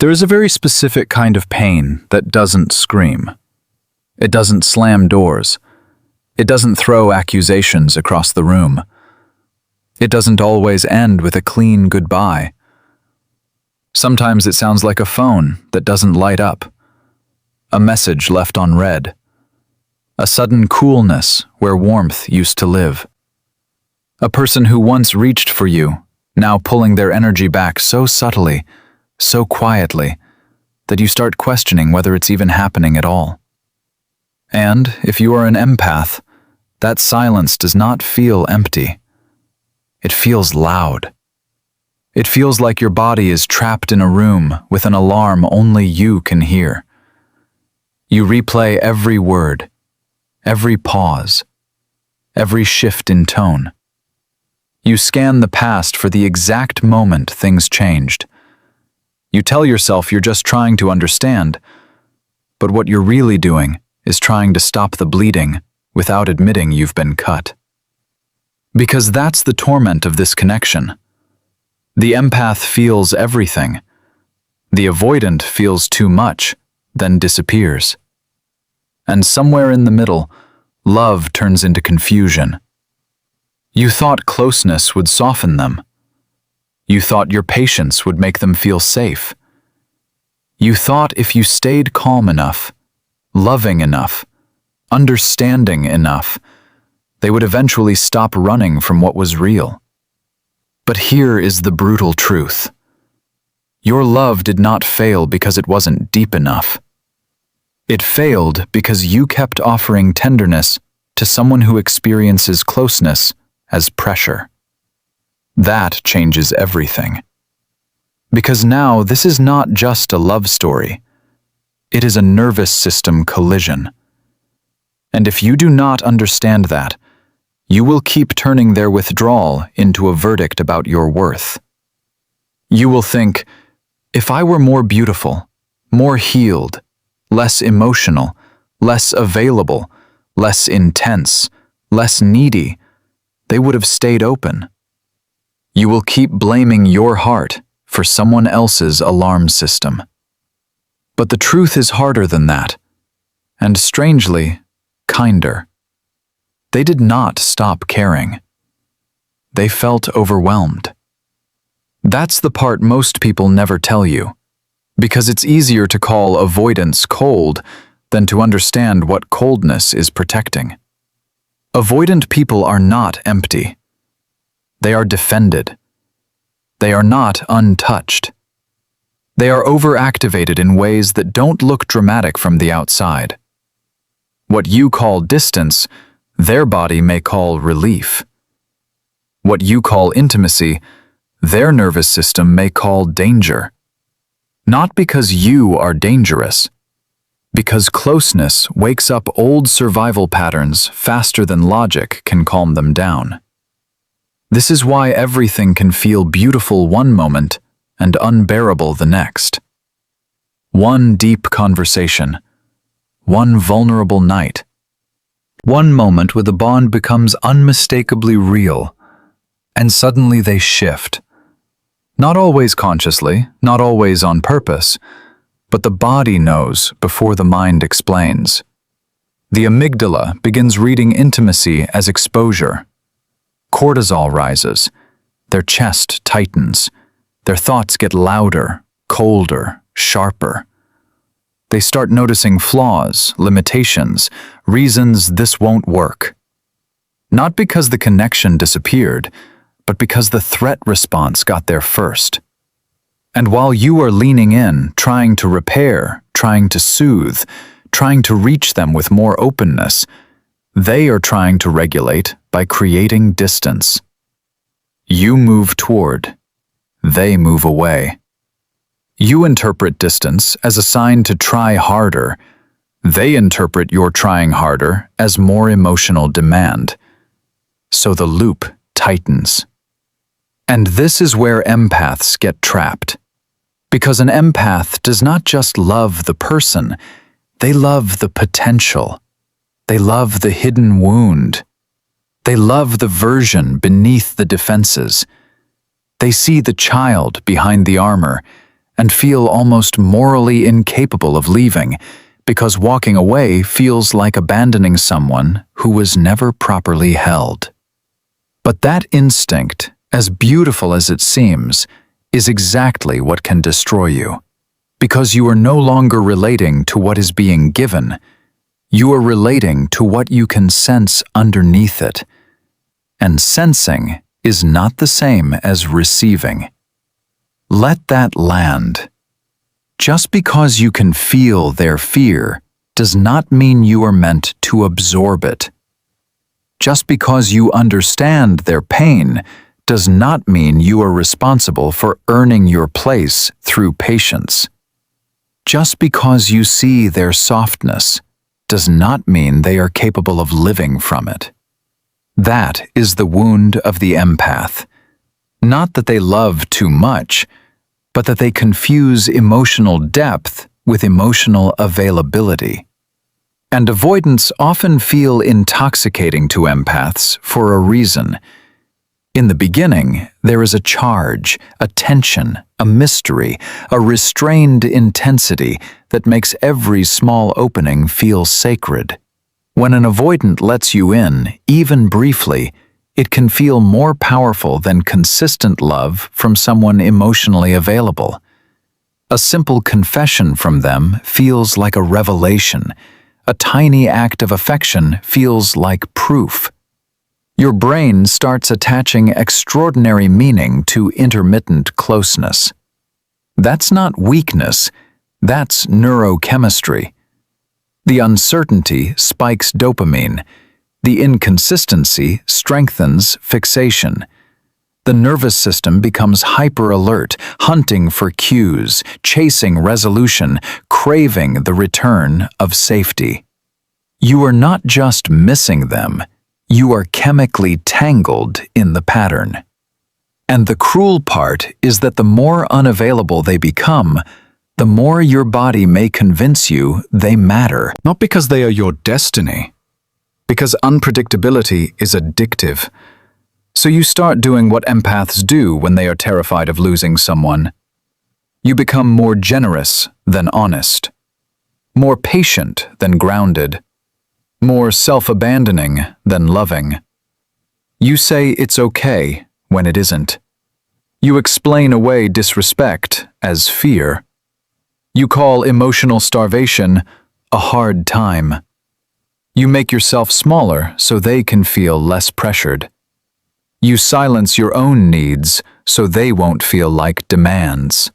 There is a very specific kind of pain that doesn't scream. It doesn't slam doors. It doesn't throw accusations across the room. It doesn't always end with a clean goodbye. Sometimes it sounds like a phone that doesn't light up, a message left unread, a sudden coolness where warmth used to live. A person who once reached for you, now pulling their energy back so subtly, so quietly, that you start questioning whether it's even happening at all. And if you are an empath, that silence does not feel empty. It feels loud. It feels like your body is trapped in a room with an alarm only you can hear. You replay every word, every pause, every shift in tone. You scan the past for the exact moment things changed. You tell yourself you're just trying to understand, but what you're really doing is trying to stop the bleeding without admitting you've been cut. Because that's the torment of this connection. The empath feels everything. The avoidant feels too much, then disappears. And somewhere in the middle, love turns into confusion. You thought closeness would soften them. You thought your patience would make them feel safe. You thought if you stayed calm enough, loving enough, understanding enough, they would eventually stop running from what was real. But here is the brutal truth. Your love did not fail because it wasn't deep enough. It failed because you kept offering tenderness to someone who experiences closeness as pressure. That changes everything. Because now this is not just a love story. It is a nervous system collision. And if you do not understand that, you will keep turning their withdrawal into a verdict about your worth. You will think, if I were more beautiful, more healed, less emotional, less available, less intense, less needy, they would have stayed open. You will keep blaming your heart for someone else's alarm system. But the truth is harder than that, and strangely, kinder. They did not stop caring. They felt overwhelmed. That's the part most people never tell you, because it's easier to call avoidance cold than to understand what coldness is protecting. Avoidant people are not empty. They are defended. They are not untouched. They are overactivated in ways that don't look dramatic from the outside. What you call distance, their body may call relief. What you call intimacy, their nervous system may call danger. Not because you are dangerous, because closeness wakes up old survival patterns faster than logic can calm them down. This is why everything can feel beautiful one moment and unbearable the next. One deep conversation, one vulnerable night, one moment where the bond becomes unmistakably real, and suddenly they shift. Not always consciously, not always on purpose, but the body knows before the mind explains. The amygdala begins reading intimacy as exposure. Cortisol rises, their chest tightens, their thoughts get louder, colder, sharper. They start noticing flaws, limitations, reasons this won't work. Not because the connection disappeared, but because the threat response got there first. And while you are leaning in, trying to repair, trying to soothe, trying to reach them with more openness, they are trying to regulate by creating distance. You move toward, they move away. You interpret distance as a sign to try harder. They interpret your trying harder as more emotional demand. So the loop tightens. And this is where empaths get trapped. Because an empath does not just love the person, they love the potential. They love the hidden wound. They love the version beneath the defenses. They see the child behind the armor, and feel almost morally incapable of leaving because walking away feels like abandoning someone who was never properly held. But that instinct, as beautiful as it seems, is exactly what can destroy you. Because you are no longer relating to what is being given, you are relating to what you can sense underneath it. And sensing is not the same as receiving. Let that land. Just because you can feel their fear does not mean you are meant to absorb it. Just because you understand their pain does not mean you are responsible for earning your place through patience. Just because you see their softness does not mean they are capable of living from it. That is the wound of the empath. Not that they love too much, but that they confuse emotional depth with emotional availability. And avoidants often feel intoxicating to empaths for a reason. In the beginning, there is a charge, a tension, a mystery, a restrained intensity that makes every small opening feel sacred. When an avoidant lets you in, even briefly, it can feel more powerful than consistent love from someone emotionally available. A simple confession from them feels like a revelation. A tiny act of affection feels like proof. Your brain starts attaching extraordinary meaning to intermittent closeness. That's not weakness, that's neurochemistry. The uncertainty spikes dopamine. The inconsistency strengthens fixation. The nervous system becomes hyper-alert, hunting for cues, chasing resolution, craving the return of safety. You are not just missing them, you are chemically tangled in the pattern. And the cruel part is that the more unavailable they become, the more your body may convince you they matter. Not because they are your destiny, because unpredictability is addictive. So you start doing what empaths do when they are terrified of losing someone. You become more generous than honest, more patient than grounded, more self-abandoning than loving. You say it's okay when it isn't. You explain away disrespect as fear. You call emotional starvation a hard time. You make yourself smaller so they can feel less pressured. You silence your own needs so they won't feel like demands.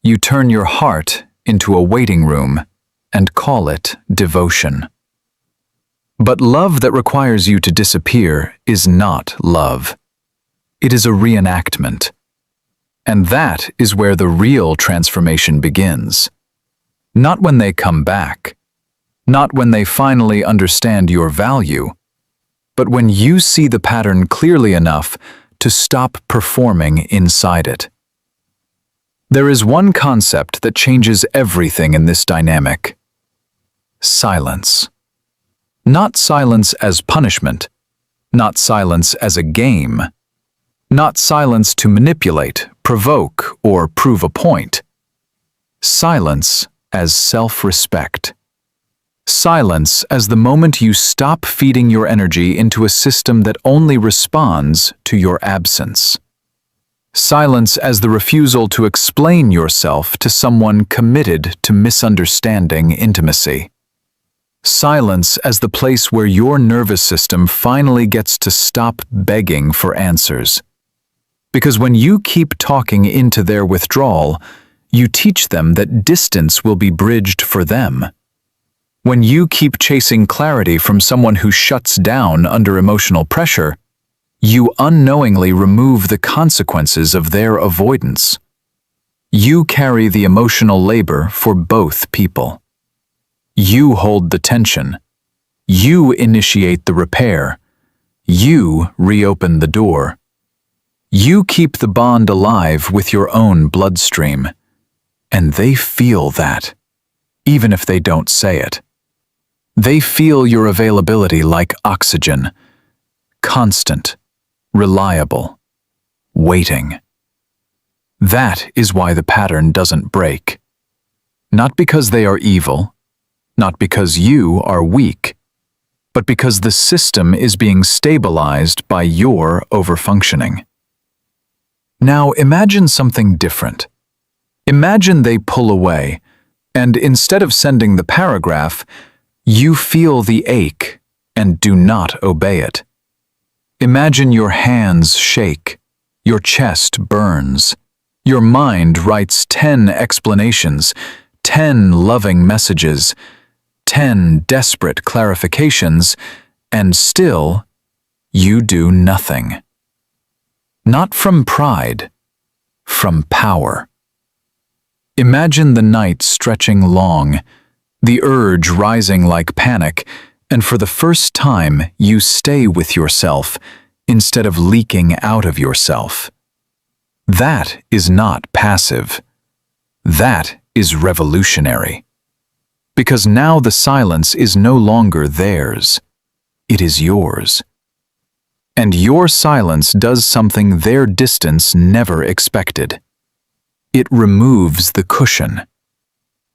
You turn your heart into a waiting room and call it devotion. But love that requires you to disappear is not love. It is a reenactment. And that is where the real transformation begins. Not when they come back, not when they finally understand your value, but when you see the pattern clearly enough to stop performing inside it. There is one concept that changes everything in this dynamic: silence. Not silence as punishment, not silence as a game, not silence to manipulate, provoke, or prove a point. Silence as self-respect. Silence as the moment you stop feeding your energy into a system that only responds to your absence. Silence as the refusal to explain yourself to someone committed to misunderstanding intimacy. Silence as the place where your nervous system finally gets to stop begging for answers. Because when you keep talking into their withdrawal, you teach them that distance will be bridged for them. When you keep chasing clarity from someone who shuts down under emotional pressure, you unknowingly remove the consequences of their avoidance. You carry the emotional labor for both people. You hold the tension. You initiate the repair. You reopen the door. You keep the bond alive with your own bloodstream. And they feel that, even if they don't say it. They feel your availability like oxygen, constant, reliable, waiting. That is why the pattern doesn't break. Not because they are evil, not because you are weak, but because the system is being stabilized by your overfunctioning. Now imagine something different. Imagine they pull away, and instead of sending the paragraph, you feel the ache and do not obey it. Imagine your hands shake, your chest burns, your mind writes 10 explanations, 10 loving messages, 10 desperate clarifications, and still, you do nothing. Not from pride, from power. Imagine the night stretching long, the urge rising like panic, and for the first time you stay with yourself instead of leaking out of yourself. That is not passive. That is revolutionary. Because now the silence is no longer theirs. It is yours. And your silence does something their distance never expected. It removes the cushion.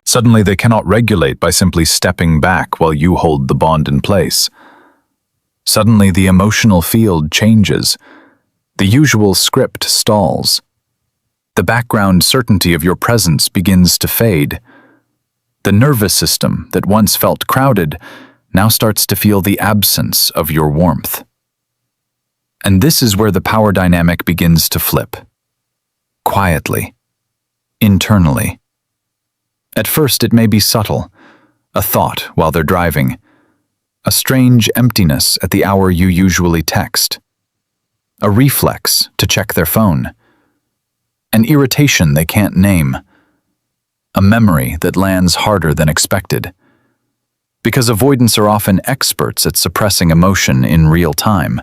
Suddenly they cannot regulate by simply stepping back while you hold the bond in place. Suddenly the emotional field changes. The usual script stalls. The background certainty of your presence begins to fade. The nervous system that once felt crowded now starts to feel the absence of your warmth. And this is where the power dynamic begins to flip. Quietly. Internally. At first it may be subtle, a thought while they're driving, a strange emptiness at the hour you usually text, a reflex to check their phone, an irritation they can't name, a memory that lands harder than expected. Because avoidants are often experts at suppressing emotion in real time.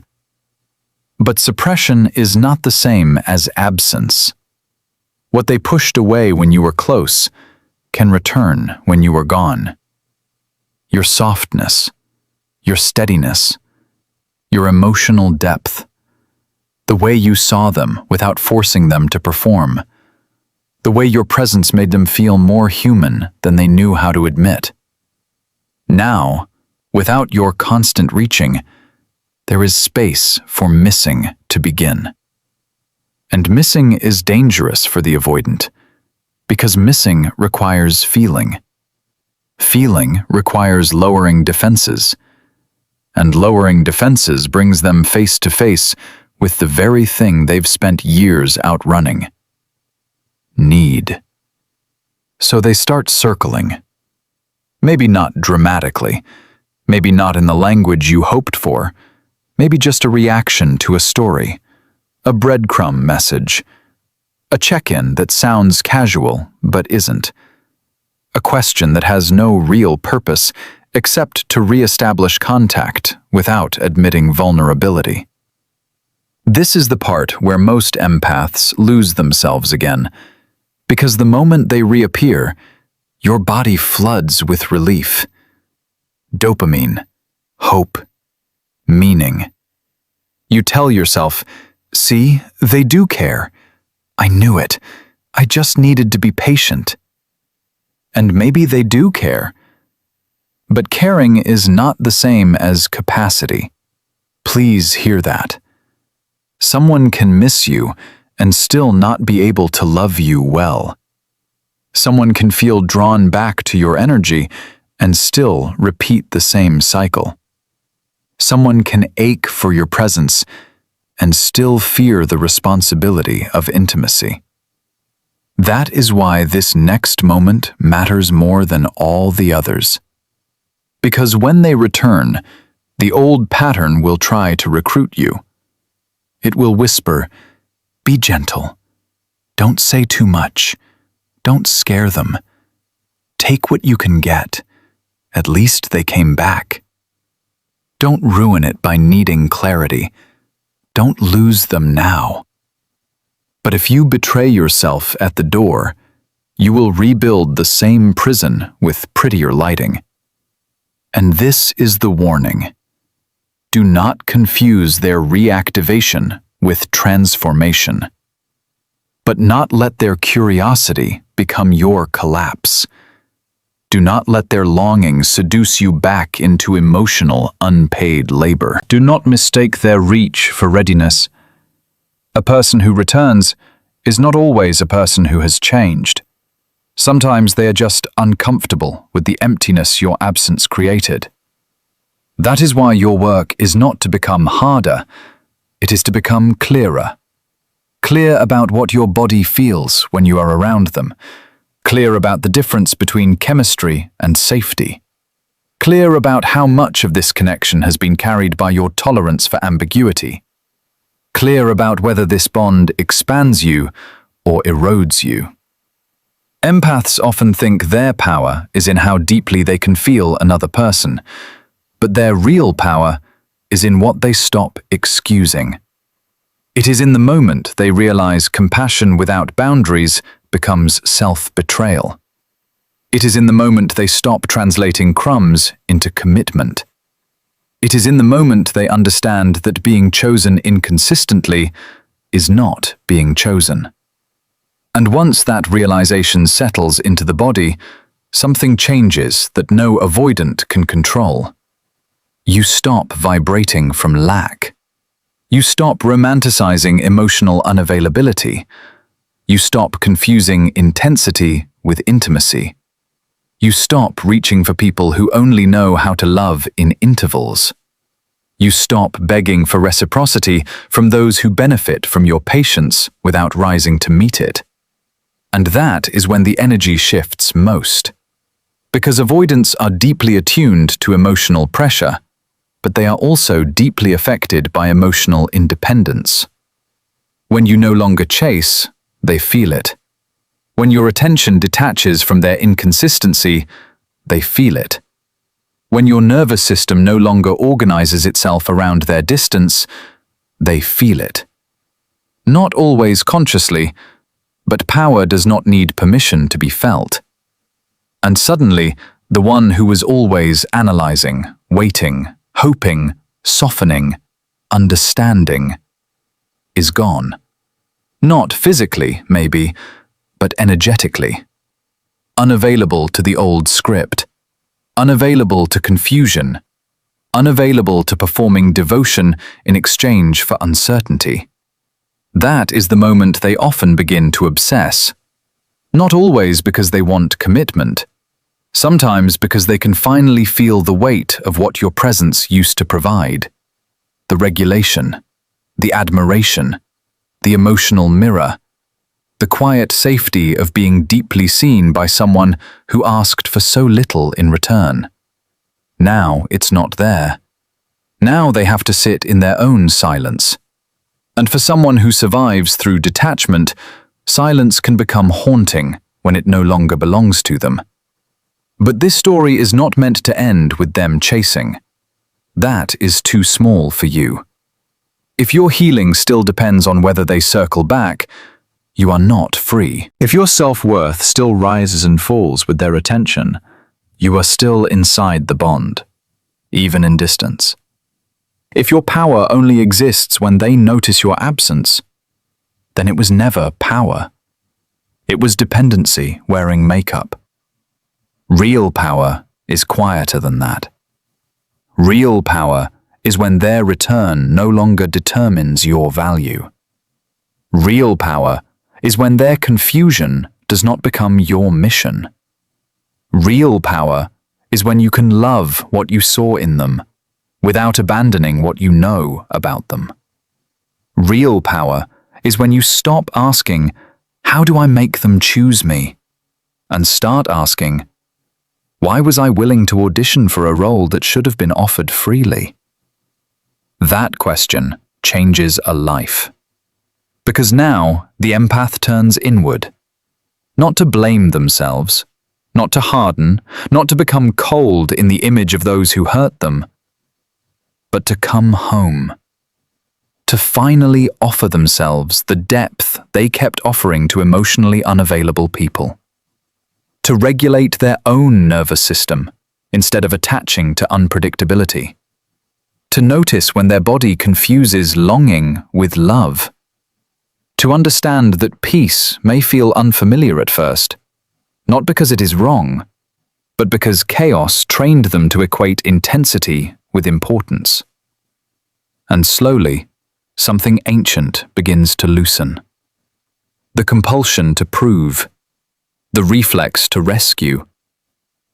But suppression is not the same as absence. What they pushed away when you were close can return when you are gone. Your softness, your steadiness, your emotional depth, the way you saw them without forcing them to perform, the way your presence made them feel more human than they knew how to admit. Now, without your constant reaching, there is space for missing to begin. And missing is dangerous for the avoidant, because missing requires feeling. Feeling requires lowering defenses, and lowering defenses brings them face to face with the very thing they've spent years outrunning. Need. So they start circling. Maybe not dramatically, maybe not in the language you hoped for, maybe just a reaction to a story, a breadcrumb message, a check-in that sounds casual but isn't, a question that has no real purpose except to re-establish contact without admitting vulnerability. This is the part where most empaths lose themselves again, because the moment they reappear, your body floods with relief. Dopamine, hope, meaning. You tell yourself, "See, they do care. I knew it. I just needed to be patient." And maybe they do care. But caring is not the same as capacity. Please hear that. Someone can miss you and still not be able to love you well. Someone can feel drawn back to your energy and still repeat the same cycle. Someone can ache for your presence and still fear the responsibility of intimacy. That is why this next moment matters more than all the others. Because when they return, the old pattern will try to recruit you. It will whisper, "Be gentle. Don't say too much. Don't scare them. Take what you can get. At least they came back. Don't ruin it by needing clarity. Don't lose them now." But if you betray yourself at the door, you will rebuild the same prison with prettier lighting. And this is the warning. Do not confuse their reactivation with transformation. but not let their curiosity become your collapse. Do not let their longing seduce you back into emotional, unpaid labor. Do not mistake their reach for readiness. A person who returns is not always a person who has changed. Sometimes they are just uncomfortable with the emptiness your absence created. That is why your work is not to become harder, it is to become clearer. Clear about what your body feels when you are around them. Clear about the difference between chemistry and safety. Clear about how much of this connection has been carried by your tolerance for ambiguity. Clear about whether this bond expands you or erodes you. Empaths often think their power is in how deeply they can feel another person, but their real power is in what they stop excusing. It is in the moment they realize compassion without boundaries becomes self-betrayal. It is in the moment they stop translating crumbs into commitment. It is in the moment they understand that being chosen inconsistently is not being chosen. And once that realization settles into the body, something changes that no avoidant can control. You stop vibrating from lack. You stop romanticizing emotional unavailability. You stop confusing intensity with intimacy. You stop reaching for people who only know how to love in intervals. You stop begging for reciprocity from those who benefit from your patience without rising to meet it. And that is when the energy shifts most. Because avoidants are deeply attuned to emotional pressure, but they are also deeply affected by emotional independence. When you no longer chase, they feel it. When your attention detaches from their inconsistency, they feel it. When your nervous system no longer organizes itself around their distance, they feel it. Not always consciously, but power does not need permission to be felt. And suddenly, the one who was always analyzing, waiting, hoping, softening, understanding, is gone. Not physically, maybe, but energetically. Unavailable to the old script. Unavailable to confusion. Unavailable to performing devotion in exchange for uncertainty. That is the moment they often begin to obsess. Not always because they want commitment. Sometimes because they can finally feel the weight of what your presence used to provide. The regulation, the admiration, the emotional mirror, the quiet safety of being deeply seen by someone who asked for so little in return. Now it's not there. Now they have to sit in their own silence. And for someone who survives through detachment, silence can become haunting when it no longer belongs to them. But this story is not meant to end with them chasing. That is too small for you. If your healing still depends on whether they circle back, you are not free. If your self-worth still rises and falls with their attention, you are still inside the bond, even in distance. If your power only exists when they notice your absence, then it was never power. It was dependency wearing makeup. Real power is quieter than that. Real power is when their return no longer determines your value. Real power is when their confusion does not become your mission. Real power is when you can love what you saw in them without abandoning what you know about them. Real power is when you stop asking, "How do I make them choose me?" and start asking, "Why was I willing to audition for a role that should have been offered freely?" That question changes a life. Because now the empath turns inward, not to blame themselves, not to harden, not to become cold in the image of those who hurt them, but to come home, to finally offer themselves the depth they kept offering to emotionally unavailable people, to regulate their own nervous system instead of attaching to unpredictability, to notice when their body confuses longing with love, To understand that peace may feel unfamiliar at first, not because it is wrong, but because chaos trained them to equate intensity with importance. And slowly, something ancient begins to loosen. The compulsion to prove, the reflex to rescue,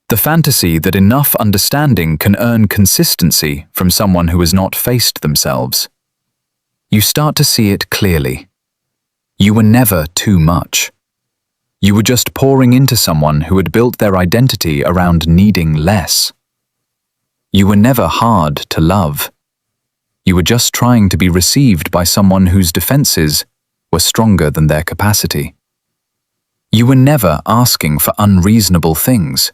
the fantasy that enough understanding can earn consistency from someone who has not faced themselves. You start to see it clearly. You were never too much. You were just pouring into someone who had built their identity around needing less. You were never hard to love. You were just trying to be received by someone whose defenses were stronger than their capacity. You were never asking for unreasonable things.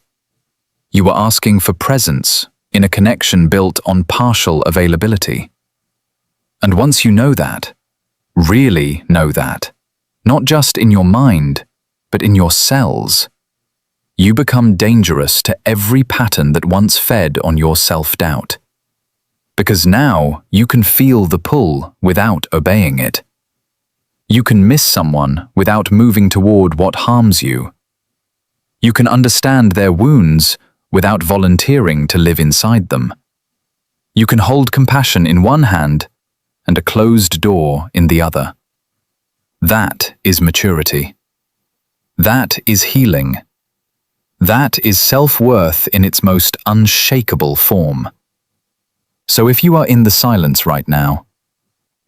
You were asking for presence in a connection built on partial availability. And once you know that, really know that, not just in your mind, but in your cells, you become dangerous to every pattern that once fed on your self-doubt. Because now you can feel the pull without obeying it. You can miss someone without moving toward what harms you. You can understand their wounds without volunteering to live inside them. You can hold compassion in one hand and a closed door in the other. That is maturity. That is healing. That is self-worth in its most unshakable form. So if you are in the silence right now,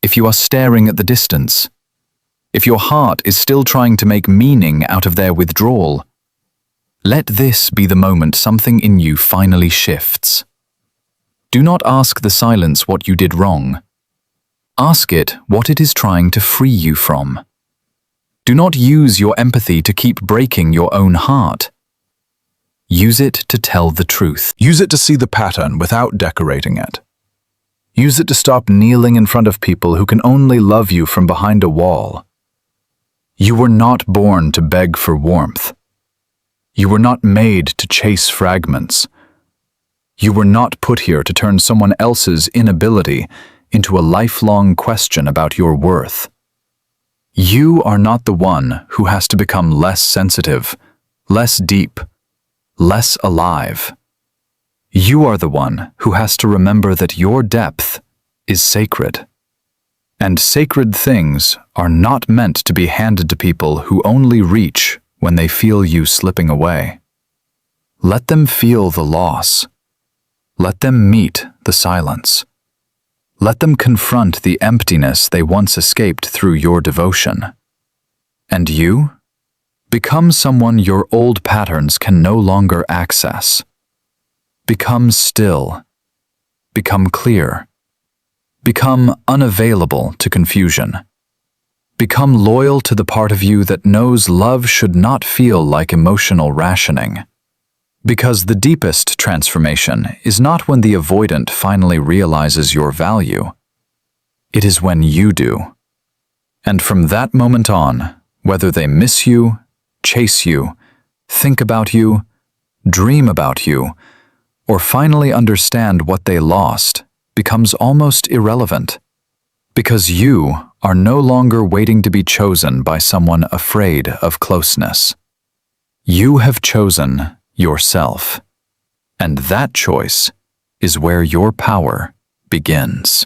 if you are staring at the distance, if your heart is still trying to make meaning out of their withdrawal, let this be the moment something in you finally shifts. Do not ask the silence what you did wrong. Ask it what it is trying to free you from. Do not use your empathy to keep breaking your own heart. Use it to tell the truth. Use it to see the pattern without decorating it. Use it to stop kneeling in front of people who can only love you from behind a wall. You were not born to beg for warmth. You were not made to chase fragments. You were not put here to turn someone else's inability into a lifelong question about your worth. You are not the one who has to become less sensitive, less deep, less alive. You are the one who has to remember that your depth is sacred. And sacred things are not meant to be handed to people who only reach when they feel you slipping away. Let them feel the loss. Let them meet the silence. Let them confront the emptiness they once escaped through your devotion. And you? Become someone your old patterns can no longer access. Become still. Become clear. Become unavailable to confusion. Become loyal to the part of you that knows love should not feel like emotional rationing. Because the deepest transformation is not when the avoidant finally realizes your value. It is when you do. And from that moment on, whether they miss you, chase you, think about you, dream about you, or finally understand what they lost, becomes almost irrelevant. Because you are no longer waiting to be chosen by someone afraid of closeness. You have chosen yourself. And that choice is where your power begins.